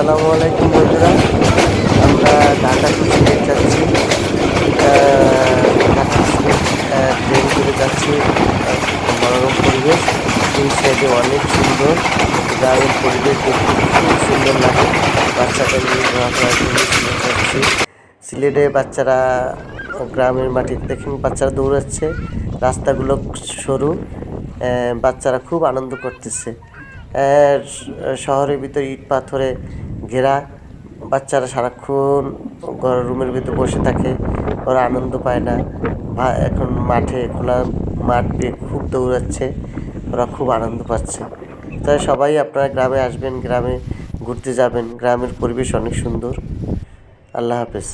আসসালামু আলাইকুম বন্ধুরা, আমরা ঢাকা টু সিলেট যাচ্ছি। ঢাকা টু সিলেট ট্রেন করে যাচ্ছি। মনোরম পরিবেশ, দুই সাইডে অনেক সুন্দর গ্রামের পরিবেশ দেখতে খুব সুন্দর লাগে। বাচ্চাদের নিয়ে ঘোরাফেরার জন্য সিলেট যাচ্ছি। সিলেটে বাচ্চারা গ্রামের মাটিতে দেখেন বাচ্চারা দৌড়াচ্ছে, রাস্তাগুলো সরু, বাচ্চারা খুব আনন্দ করতেছে। শহরের ভিতরে ইট পাথরে ঘেরা, বাচ্চারা সারাক্ষণ রুমের ভিতরে বসে থাকে, ওরা আনন্দ পায় না। এখন মাঠে খোলা মাঠ পেয়ে খুব দৌড়াচ্ছে, ওরা খুব আনন্দ পাচ্ছে। তাই সবাই আপনারা গ্রামে আসবেন, গ্রামে ঘুরতে যাবেন, গ্রামের পরিবেশ অনেক সুন্দর। আল্লাহ হাফেজ।